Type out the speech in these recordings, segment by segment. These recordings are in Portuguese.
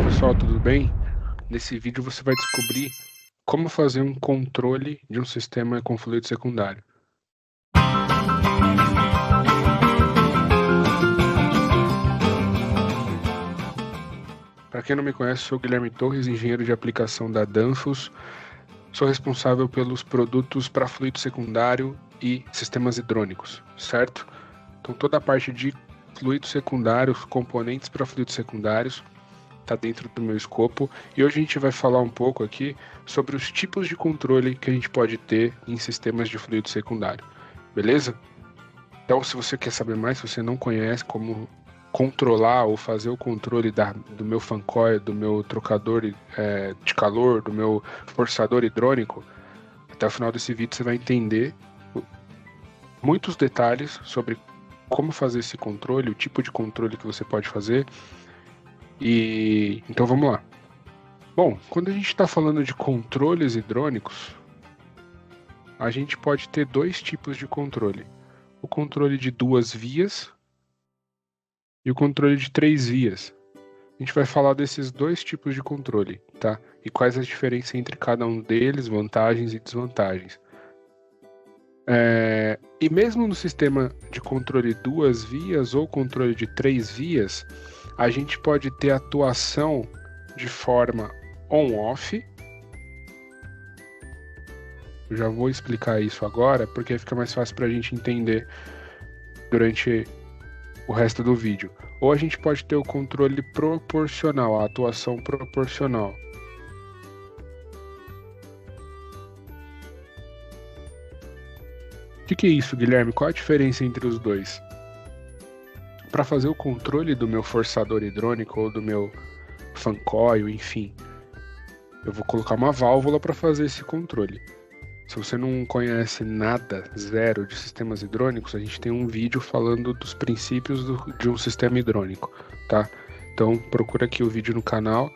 pessoal, tudo bem? Nesse vídeo você vai descobrir como fazer um controle de um sistema com fluido secundário. Para quem não me conhece, sou Guilherme Torres, engenheiro de aplicação da Danfoss. Sou responsável pelos produtos para fluido secundário e sistemas hidrônicos, certo? Então toda a parte de fluidos secundários, componentes para fluidos secundários, está dentro do meu escopo, e hoje a gente vai falar um pouco aqui sobre os tipos de controle que a gente pode ter em sistemas de fluido secundário, beleza? Então, se você quer saber mais, se você não conhece como controlar ou fazer o controle do meu fan coil, do meu trocador de calor, do meu forçador hidrônico, até o final desse vídeo você vai entender muitos detalhes sobre como fazer esse controle, o tipo de controle que você pode fazer. E então vamos lá. Bom, quando a gente está falando de controles hidrônicos, a gente pode ter dois tipos de controle: o controle de 2 vias e o controle de 3 vias. A gente vai falar desses dois tipos de controle, tá? E quais as diferenças entre cada um deles, vantagens e desvantagens. E mesmo no sistema de controle 2 vias ou controle de 3 vias, a gente pode ter atuação de forma on-off. Eu já vou explicar isso agora, porque fica mais fácil para a gente entender durante o resto do vídeo. Ou a gente pode ter o controle proporcional, a atuação proporcional. O que é isso, Guilherme? Qual a diferença entre os dois? Para fazer o controle do meu forçador hidrônico ou do meu fan coil, enfim, eu vou colocar uma válvula para fazer esse controle. Se você não conhece nada, zero, de sistemas hidrônicos, a gente tem um vídeo falando dos princípios de um sistema hidrônico, tá? Então procura aqui o vídeo no canal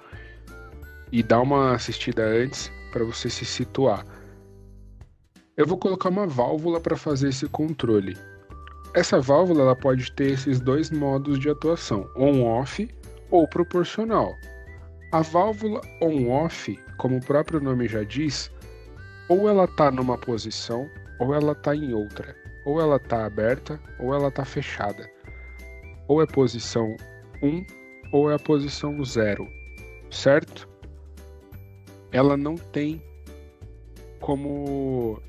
e dá uma assistida antes para você se situar. Eu vou colocar uma válvula para fazer esse controle. Essa válvula ela pode ter esses dois modos de atuação, on-off ou proporcional. A válvula on-off, como o próprio nome já diz, ou ela está numa posição ou ela está em outra. Ou ela está aberta ou ela está fechada. Ou é posição 1 ou é a posição 0, certo? Ela não tem como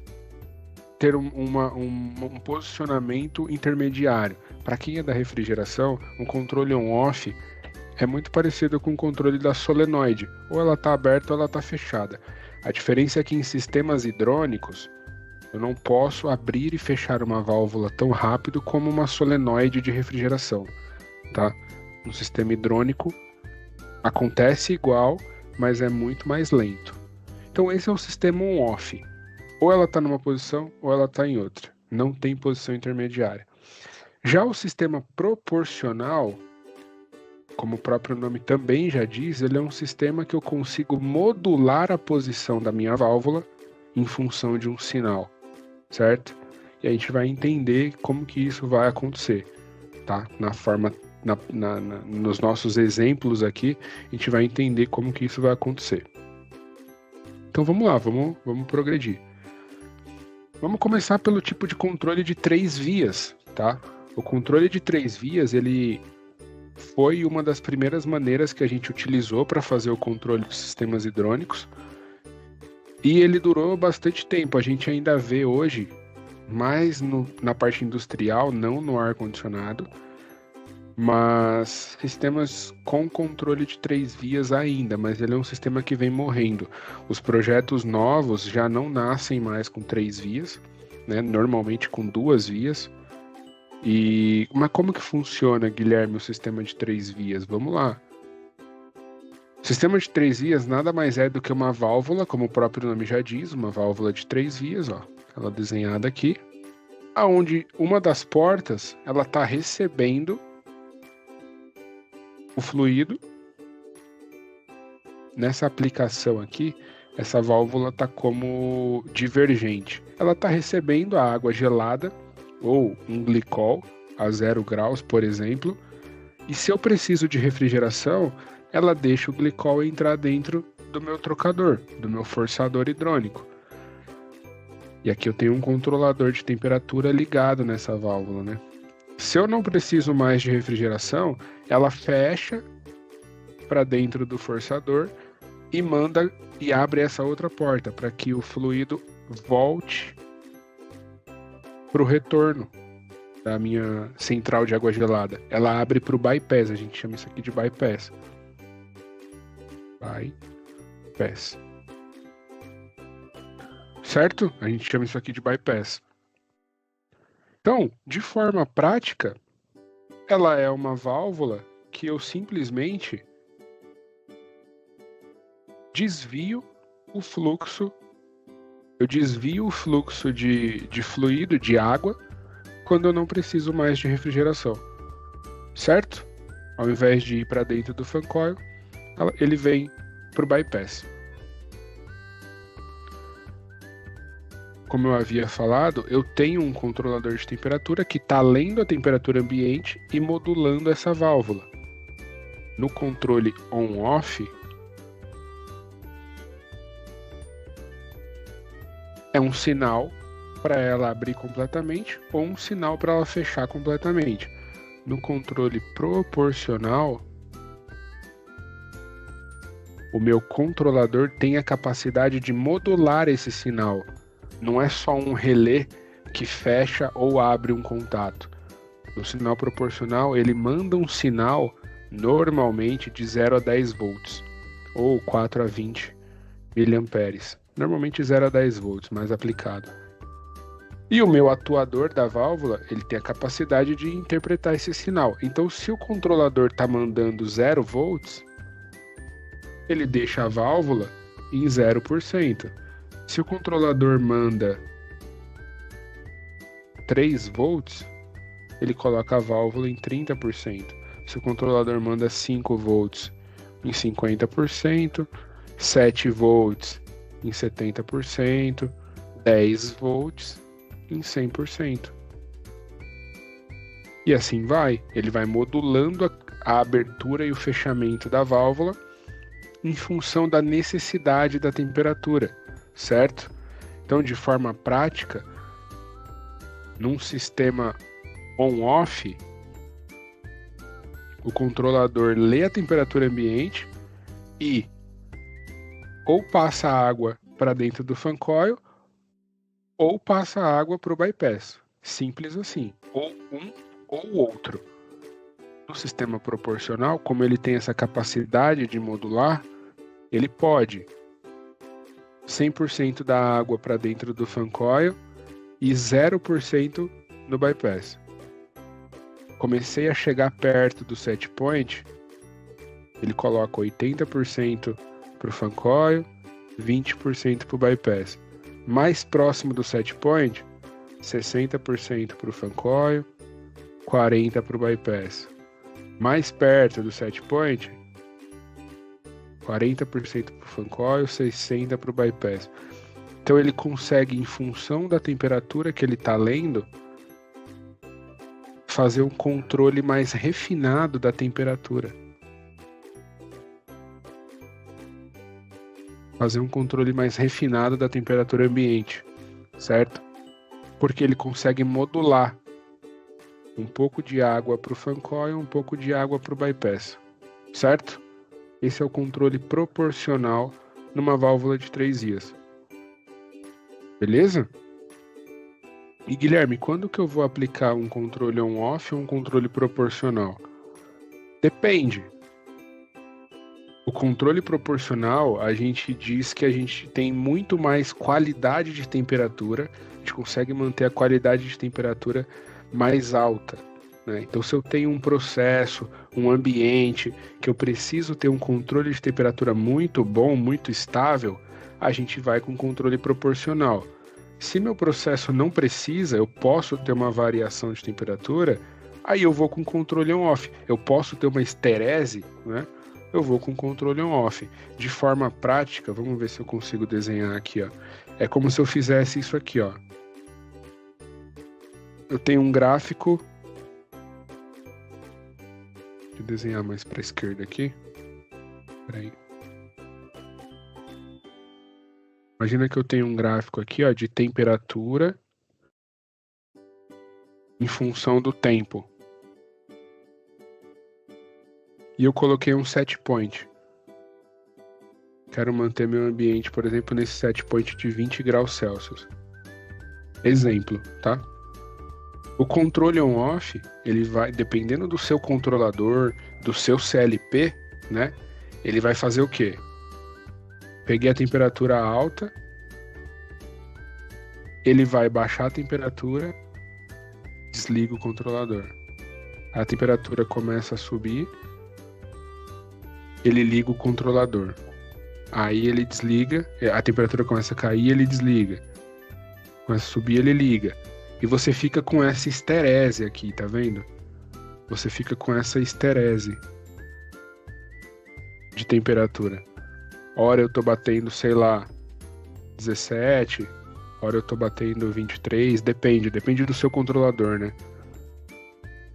ter um posicionamento intermediário. Para quem é da refrigeração, um controle on-off é muito parecido com o controle da solenoide. Ou ela está aberta ou ela está fechada. A diferença é que em sistemas hidrônicos, eu não posso abrir e fechar uma válvula tão rápido como uma solenoide de refrigeração, tá? No sistema hidrônico, acontece igual, mas é muito mais lento. Então esse é o sistema on-off. Ou ela está numa posição ou ela está em outra. Não tem posição intermediária. Já o sistema proporcional, como o próprio nome também já diz, ele é um sistema que eu consigo modular a posição da minha válvula em função de um sinal, certo? E a gente vai entender como que isso vai acontecer, tá? Nos nossos exemplos aqui, a gente vai entender como que isso vai acontecer. Então vamos lá, vamos progredir. Vamos começar pelo tipo de controle de 3 vias, tá? O controle de 3 vias, ele foi uma das primeiras maneiras que a gente utilizou para fazer o controle dos sistemas hidrônicos. E ele durou bastante tempo. A gente ainda vê hoje, mais na parte industrial, não no ar-condicionado, mas sistemas com controle de 3 vias ainda, mas ele é um sistema que vem morrendo. Os projetos novos já não nascem mais com 3 vias, né? Normalmente com 2 vias. Mas como que funciona, Guilherme, o sistema de 3 vias? Vamos lá. O sistema de 3 vias nada mais é do que uma válvula, como o próprio nome já diz, uma válvula de 3 vias, ó, ela desenhada aqui, aonde uma das portas ela está recebendo o fluido. Nessa aplicação aqui, essa válvula está como divergente. Ela está recebendo a água gelada ou um glicol a 0 graus, por exemplo. E se eu preciso de refrigeração, ela deixa o glicol entrar dentro do meu trocador, do meu forçador hidrônico. E aqui eu tenho um controlador de temperatura ligado nessa válvula, né? Se eu não preciso mais de refrigeração, ela fecha para dentro do forçador e manda e abre essa outra porta para que o fluido volte para o retorno da minha central de água gelada. Ela abre para o bypass, a gente chama isso aqui de bypass. Bypass. Certo? A gente chama isso aqui de bypass. Então, de forma prática, ela é uma válvula que eu simplesmente desvio o fluxo. Eu desvio o fluxo de fluido, de água, quando eu não preciso mais de refrigeração. Certo? Ao invés de ir para dentro do fan coil, ele vem para o bypass. Como eu havia falado, eu tenho um controlador de temperatura que está lendo a temperatura ambiente e modulando essa válvula. No controle on-off, é um sinal para ela abrir completamente ou um sinal para ela fechar completamente. No controle proporcional, o meu controlador tem a capacidade de modular esse sinal. Não é só um relé que fecha ou abre um contato. No sinal proporcional, ele manda um sinal normalmente de 0 a 10 volts ou 4 a 20 miliamperes. Normalmente 0 a 10 volts, mais aplicado. E o meu atuador da válvula, ele tem a capacidade de interpretar esse sinal. Então, se o controlador está mandando 0 volts, ele deixa a válvula em 0%. Se o controlador manda 3 volts, ele coloca a válvula em 30%. Se o controlador manda 5 volts, em 50%, 7 volts em 70%, 10 volts em 100%. E assim vai, ele vai modulando a abertura e o fechamento da válvula em função da necessidade da temperatura, certo? Então, de forma prática, num sistema on-off, o controlador lê a temperatura ambiente e ou passa a água para dentro do fan coil ou passa a água para o bypass. Simples assim, ou um ou outro. No sistema proporcional, como ele tem essa capacidade de modular, ele pode 100% da água para dentro do fan coil e 0% no bypass. Comecei a chegar perto do set point, ele coloca 80% para o fan coil, 20% para o bypass. Mais próximo do set point, 60% para o fan coil, 40% para o bypass. Mais perto do set point, 40% para o fan coil, 60% para o bypass. Então ele consegue, em função da temperatura que ele está lendo, fazer um controle mais refinado da temperatura. Fazer um controle mais refinado da temperatura ambiente, certo? Porque ele consegue modular um pouco de água para o fan coil, um pouco de água para o bypass, certo? Esse é o controle proporcional numa válvula de 3 vias. Beleza? E Guilherme, quando que eu vou aplicar um controle on-off ou um controle proporcional? Depende. O controle proporcional, a gente diz que a gente tem muito mais qualidade de temperatura, a gente consegue manter a qualidade de temperatura mais alta, né? Então, se eu tenho um processo, um ambiente, que eu preciso ter um controle de temperatura muito bom, muito estável, a gente vai com controle proporcional. Se meu processo não precisa, eu posso ter uma variação de temperatura, aí eu vou com controle on-off. Eu posso ter uma esterese, né? Eu vou com controle on-off. De forma prática, vamos ver se eu consigo desenhar aqui, ó. É como se eu fizesse isso aqui, ó. Eu tenho um gráfico. Deixa eu desenhar mais para a esquerda aqui. Peraí. Imagina que eu tenho um gráfico aqui, ó, de temperatura em função do tempo. E eu coloquei um set point. Quero manter meu ambiente, por exemplo, nesse set point de 20 graus Celsius. Exemplo, tá? O controle on-off, ele vai, dependendo do seu controlador, do seu CLP, né? Ele vai fazer o quê? Peguei a temperatura alta, ele vai baixar a temperatura, desliga o controlador. A temperatura começa a subir, ele liga o controlador. Aí ele desliga, a temperatura começa a cair, ele desliga. Começa a subir, ele liga. E você fica com essa esterese aqui, tá vendo? Você fica com essa esterese de temperatura. Hora eu tô batendo, sei lá, 17, hora eu tô batendo 23, depende do seu controlador, né?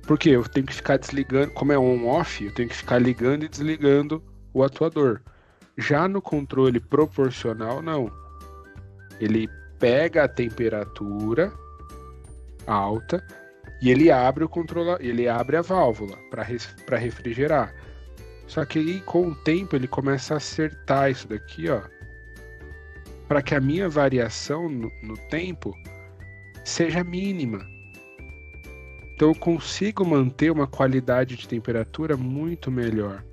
Porque eu tenho que ficar desligando, como é on-off, eu tenho que ficar ligando e desligando o atuador. Já no controle proporcional, não. Ele pega a temperatura alta e ele abre o controlador, ele abre a válvula para refrigerar. Só que aí, com o tempo, ele começa a acertar isso daqui, ó, para que a minha variação no tempo seja mínima. Então eu consigo manter uma qualidade de temperatura muito melhor,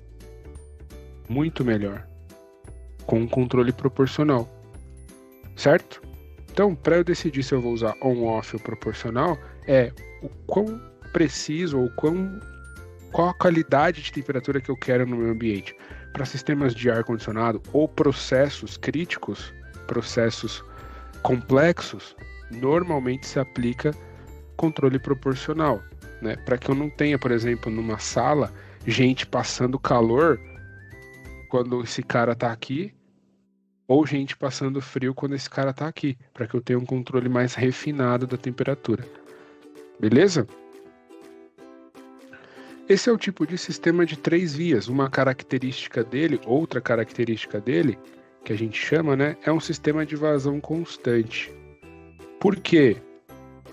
com um controle proporcional, certo? Então, para eu decidir se eu vou usar on-off ou proporcional, é o quão preciso ou qual a qualidade de temperatura que eu quero no meu ambiente. Para sistemas de ar-condicionado ou processos críticos, processos complexos, normalmente se aplica controle proporcional, né? Para que eu não tenha, por exemplo, numa sala, gente passando calor quando esse cara tá aqui, ou gente passando frio quando esse cara tá aqui, para que eu tenha um controle mais refinado da temperatura. Beleza? Esse é o tipo de sistema de 3 vias. Uma característica dele, outra característica dele, que a gente chama, né, é um sistema de vazão constante. Por quê?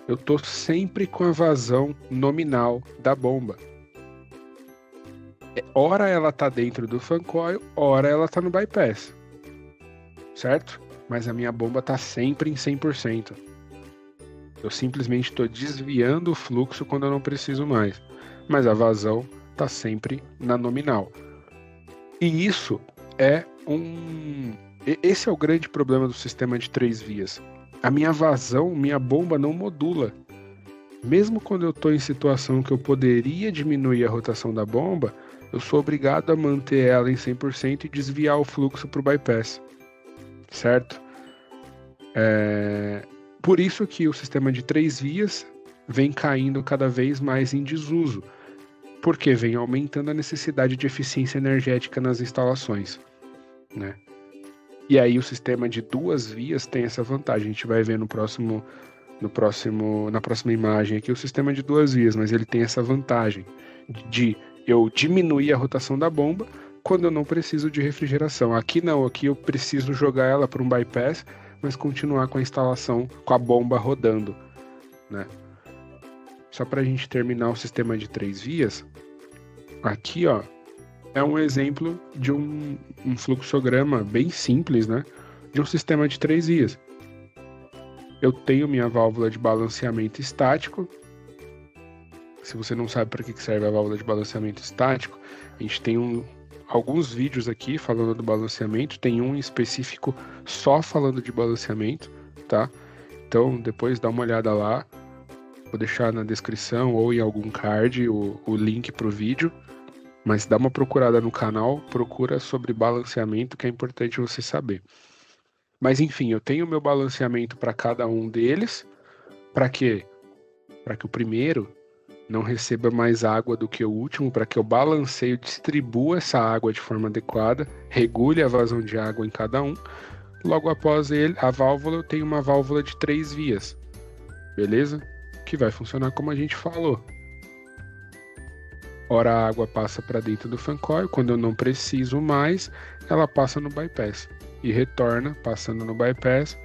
Eu tô sempre com a vazão nominal da bomba. Ora ela tá dentro do fan coil, ora ela tá no bypass. Certo? Mas a minha bomba tá sempre em 100%. Eu simplesmente estou desviando o fluxo quando eu não preciso mais. Mas a vazão tá sempre na nominal. E isso é esse é o grande problema do sistema de 3 vias. A minha vazão, minha bomba não modula. Mesmo quando eu estou em situação que eu poderia diminuir a rotação da bomba, eu sou obrigado a manter ela em 100% e desviar o fluxo para o bypass. Certo? Por isso que o sistema de 3 vias vem caindo cada vez mais em desuso, porque vem aumentando a necessidade de eficiência energética nas instalações, né? E aí o sistema de 2 vias tem essa vantagem. A gente vai ver na próxima imagem aqui o sistema de 2 vias, mas ele tem essa vantagem de eu diminuir a rotação da bomba quando eu não preciso de refrigeração. Aqui não, aqui eu preciso jogar ela para um bypass, mas continuar com a instalação, com a bomba rodando, né? Só para a gente terminar o sistema de 3 vias, aqui, ó, é um exemplo de um fluxograma bem simples, né? De um sistema de 3 vias. Eu tenho minha válvula de balanceamento estático. Se você não sabe para que serve a válvula de balanceamento estático, a gente tem alguns vídeos aqui falando do balanceamento, tem um em específico só falando de balanceamento, tá? Então depois dá uma olhada lá, vou deixar na descrição ou em algum card o link para o vídeo, mas dá uma procurada no canal, procura sobre balanceamento, que é importante você saber. Mas enfim, eu tenho meu balanceamento para cada um deles, para quê? Para que o primeiro não receba mais água do que o último, para que eu balanceio, distribua essa água de forma adequada, regule a vazão de água em cada um. Logo após a válvula, eu tenho uma válvula de 3 vias, beleza? Que vai funcionar como a gente falou. Ora a água passa para dentro do fan coil, quando eu não preciso mais, ela passa no bypass e retorna, passando no bypass,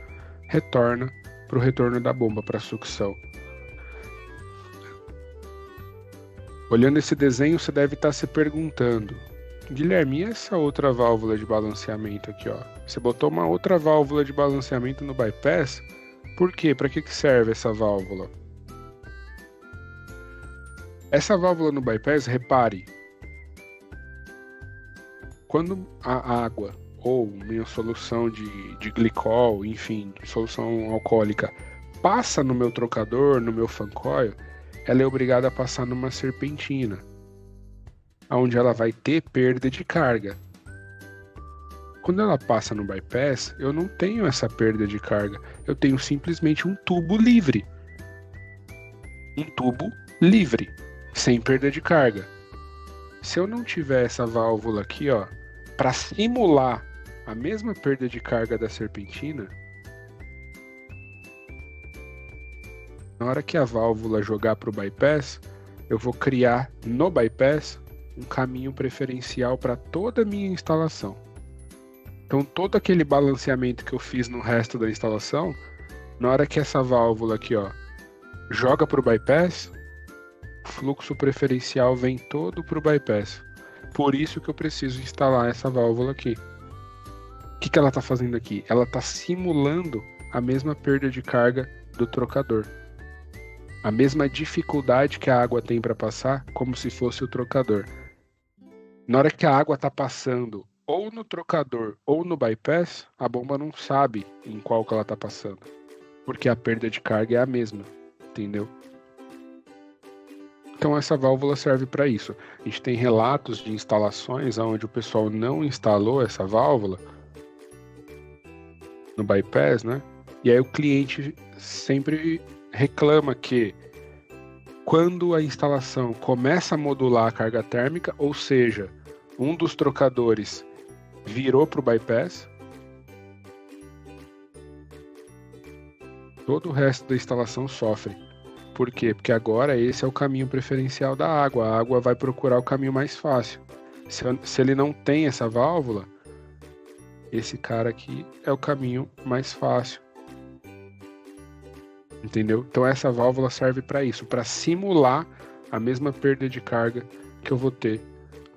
retorna para o retorno da bomba, para a sucção. Olhando esse desenho, você deve estar se perguntando: Guilherme, e essa outra válvula de balanceamento aqui, ó? Você botou uma outra válvula de balanceamento no bypass? Por quê? Para que serve essa válvula? Essa válvula no bypass, repare, quando a água ou minha solução de glicol, enfim, solução alcoólica, passa no meu trocador, no meu fan coil, ela é obrigada a passar numa serpentina, onde ela vai ter perda de carga. Quando ela passa no bypass, eu não tenho essa perda de carga, eu tenho simplesmente um tubo livre. Um tubo livre, sem perda de carga. Se eu não tiver essa válvula aqui, ó, para simular a mesma perda de carga da serpentina, na hora que a válvula jogar para o bypass, eu vou criar no bypass um caminho preferencial para toda a minha instalação. Então todo aquele balanceamento que eu fiz no resto da instalação, na hora que essa válvula aqui, ó, joga para o bypass, o fluxo preferencial vem todo para o bypass. Por isso que eu preciso instalar essa válvula aqui. O que ela está fazendo aqui? Ela está simulando a mesma perda de carga do trocador. A mesma dificuldade que a água tem para passar, como se fosse o trocador. Na hora que a água está passando ou no trocador ou no bypass, a bomba não sabe em qual que ela está passando. Porque a perda de carga é a mesma, entendeu? Então essa válvula serve para isso. A gente tem relatos de instalações onde o pessoal não instalou essa válvula no bypass, né? E aí o cliente sempre reclama que quando a instalação começa a modular a carga térmica, ou seja, um dos trocadores virou para o bypass, todo o resto da instalação sofre. Por quê? Porque agora esse é o caminho preferencial da água. A água vai procurar o caminho mais fácil. Se ele não tem essa válvula, esse cara aqui é o caminho mais fácil. Entendeu? Então essa válvula serve para isso, para simular a mesma perda de carga que eu vou ter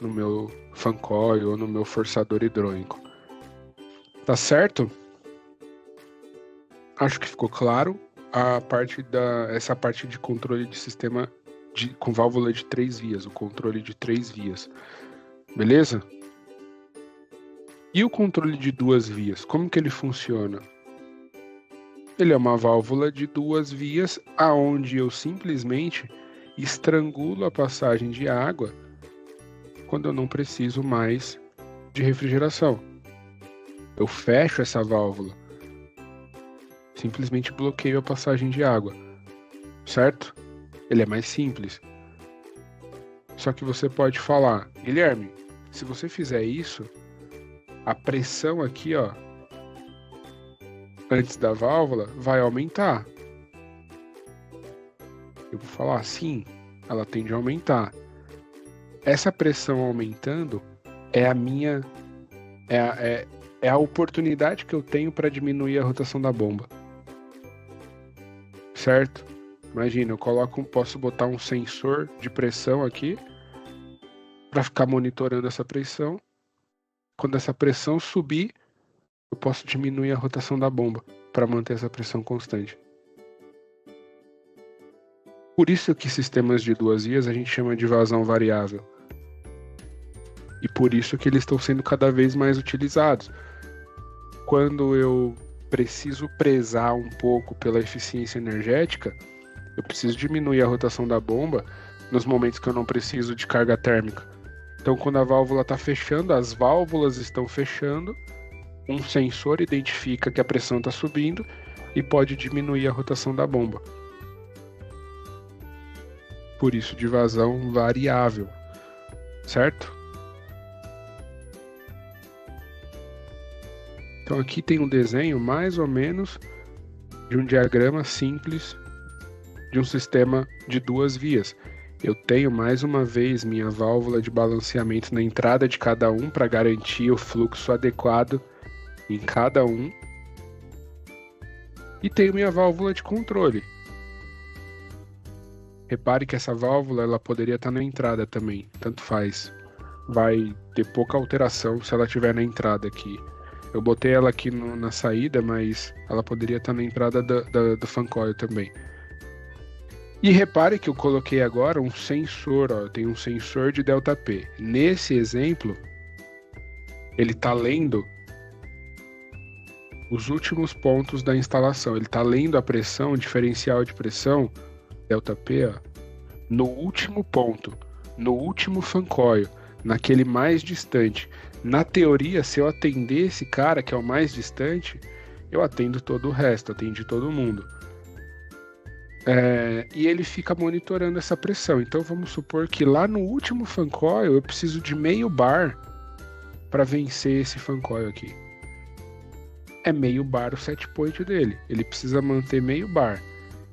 no meu fan coil ou no meu forçador hidrônico. Tá certo? Acho que ficou claro. Essa parte de controle de sistema com válvula de 3 vias, o controle de 3 vias. Beleza? E o controle de 2 vias, como que ele funciona? Ele é uma válvula de 2 vias, aonde eu simplesmente estrangulo a passagem de água quando eu não preciso mais de refrigeração. Eu fecho essa válvula. Simplesmente bloqueio a passagem de água, certo? Ele é mais simples. Só que você pode falar, Guilherme, se você fizer isso, a pressão aqui, ó, antes da válvula, vai aumentar. Eu vou falar, sim, ela tende a aumentar. Essa pressão aumentando é a minha, é a oportunidade que eu tenho para diminuir a rotação da bomba. Certo? Imagina, posso botar um sensor de pressão aqui para ficar monitorando essa pressão. Quando essa pressão subir, eu posso diminuir a rotação da bomba para manter essa pressão constante. Por isso que sistemas de 2 vias a gente chama de vazão variável. E por isso que eles estão sendo cada vez mais utilizados. Quando eu preciso prezar um pouco pela eficiência energética, eu preciso diminuir a rotação da bomba nos momentos que eu não preciso de carga térmica. Então, quando a válvula está fechando, as válvulas estão fechando, um sensor identifica que a pressão está subindo e pode diminuir a rotação da bomba. Por isso, de vazão variável, certo? Então aqui tem um desenho mais ou menos de um diagrama simples de um sistema de 2 vias. eu tenho mais uma vez minha válvula de balanceamento na entrada de cada um para garantir o fluxo adequado em cada um. E tenho minha válvula de controle. Repare que essa válvula ela poderia estar na entrada também, tanto faz. Vai ter pouca alteração se ela estiver na entrada aqui. Eu botei ela aqui na saída, mas ela poderia estar na entrada do fan coil também. E repare que eu coloquei agora um sensor, ó, eu tenho um sensor de ΔP. Nesse exemplo, ele está lendo os últimos pontos da instalação. Ele está lendo a pressão, o diferencial de pressão, ΔP, ó, no último ponto, no último fan coil, naquele mais distante. Na teoria, se eu atender esse cara, que é o mais distante, eu atendo todo o resto, atendi todo mundo. E ele fica monitorando essa pressão. Então vamos supor que lá no último fan coil eu preciso de meio bar para vencer esse fan coil aqui. É meio bar o set point dele. Ele precisa manter meio bar.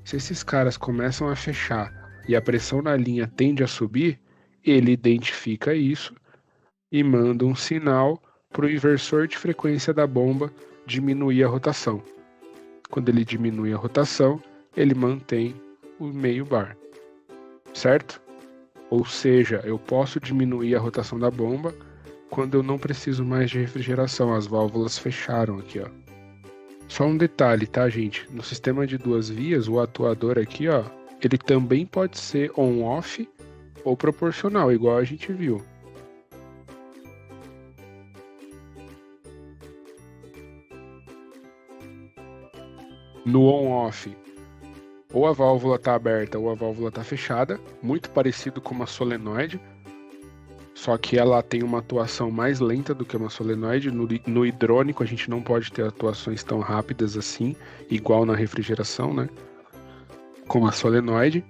Se esses caras começam a fechar e a pressão na linha tende a subir, ele identifica isso e manda um sinal para o inversor de frequência da bomba diminuir a rotação. Quando ele diminui a rotação, ele mantém o meio bar, certo? Ou seja, eu posso diminuir a rotação da bomba quando eu não preciso mais de refrigeração. As válvulas fecharam aqui, ó. Só um detalhe, tá, gente? No sistema de duas vias, o atuador aqui, ó, ele também pode ser on-off ou proporcional, igual a gente viu. No on-off, ou a válvula está aberta ou a válvula está fechada, muito parecido com uma solenoide, só que ela tem uma atuação mais lenta do que uma solenoide. No hidrônico a gente não pode ter atuações tão rápidas assim, igual na refrigeração, né? Como a solenoide.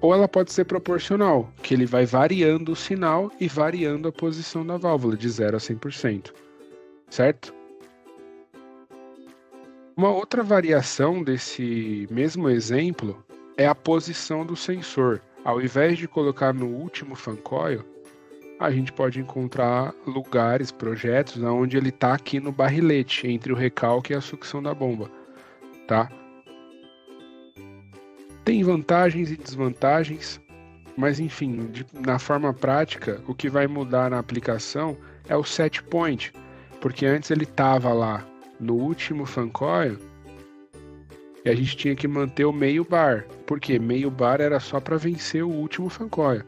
Ou ela pode ser proporcional, que ele vai variando o sinal e variando a posição da válvula de 0 a 100%, certo? Uma outra variação desse mesmo exemplo é a posição do sensor. Ao invés de colocar no último fan coil, a gente pode encontrar lugares, projetos, onde ele está aqui no barrilete, entre o recalque e a sucção da bomba, tá? Tem vantagens e desvantagens, mas enfim, na forma prática, o que vai mudar na aplicação é o set point, porque antes ele estava lá no último fan coil e a gente tinha que manter o meio bar, porque meio bar era só para vencer o último fan coil.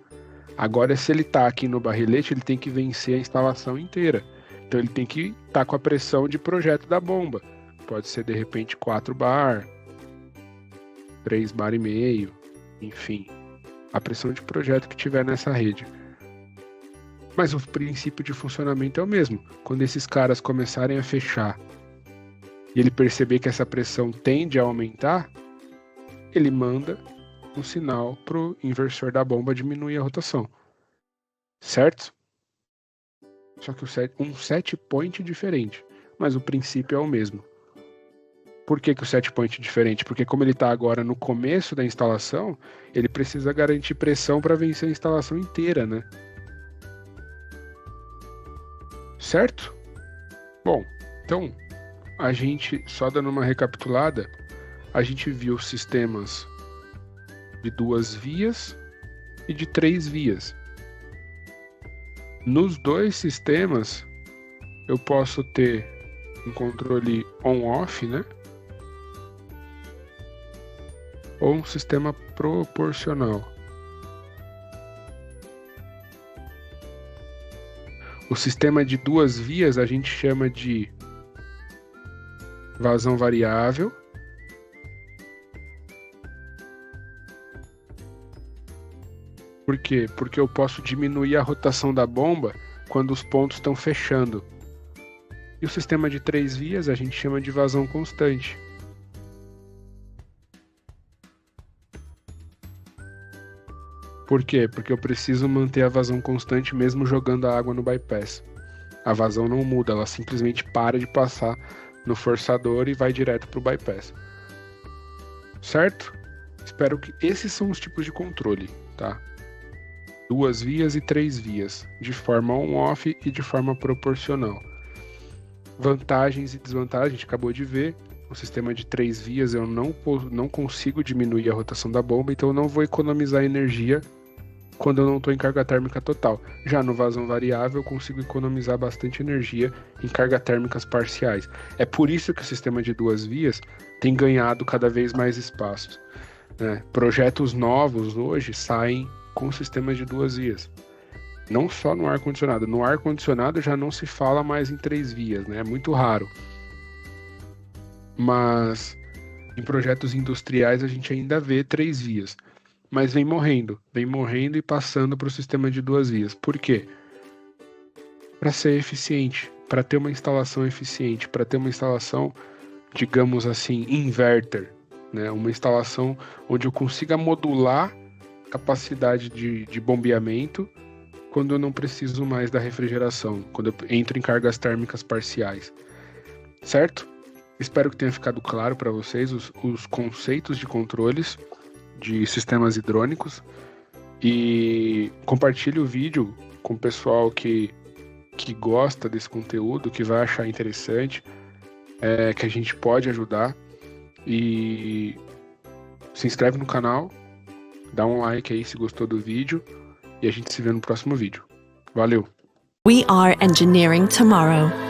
Agora, se ele está aqui no barrilete, ele tem que vencer a instalação inteira. Então ele tem que estar com a pressão de projeto da bomba. Pode ser de repente 4 bar, 3 bar e meio, enfim, a pressão de projeto que tiver nessa rede. Mas o princípio de funcionamento é o mesmo. Quando esses caras começarem a fechar e ele perceber que essa pressão tende a aumentar, ele manda um sinal para o inversor da bomba diminuir a rotação, certo? Só que um set point diferente, mas o princípio é o mesmo. Por que o set point é diferente? Porque como ele está agora no começo da instalação, ele precisa garantir pressão para vencer a instalação inteira, né? Certo? Bom, então a gente, só dando uma recapitulada, a gente viu sistemas de 2 vias e de 3 vias. Nos 2 sistemas, eu posso ter um controle on-off, né? Ou um sistema proporcional. O sistema de 2 vias a gente chama de vazão variável. Por quê? Porque eu posso diminuir a rotação da bomba quando os pontos estão fechando. E o sistema de 3 vias a gente chama de vazão constante. Por quê? Porque eu preciso manter a vazão constante mesmo jogando a água no bypass. A vazão não muda, ela simplesmente para de passar no forçador e vai direto para o bypass. Certo? Espero que esses são os tipos de controle, tá? 2 vias e 3 vias, de forma on-off e de forma proporcional. Vantagens e desvantagens, a gente acabou de ver. O sistema de 3 vias eu não consigo diminuir a rotação da bomba, então eu não vou economizar energia quando eu não estou em carga térmica total. Já no vazão variável eu consigo economizar bastante energia em cargas térmicas parciais. É por isso que o sistema de 2 vias tem ganhado cada vez mais espaço, né? Projetos novos hoje saem com sistemas de 2 vias. Não só no ar-condicionado. No ar-condicionado já não se fala mais em 3 vias, né? É muito raro. Mas em projetos industriais a gente ainda vê 3 vias. Mas vem morrendo e passando para o sistema de 2 vias. Por quê? Para ser eficiente, para ter uma instalação eficiente, para ter uma instalação, digamos assim, inverter, né? Uma instalação onde eu consiga modular capacidade de bombeamento quando eu não preciso mais da refrigeração, quando eu entro em cargas térmicas parciais, certo? Espero que tenha ficado claro para vocês os conceitos de controles de sistemas hidrônicos e compartilhe o vídeo com o pessoal que gosta desse conteúdo, que vai achar interessante, que a gente pode ajudar, e se inscreve no canal, dá um like aí se gostou do vídeo e a gente se vê no próximo vídeo. Valeu! We are engineering tomorrow.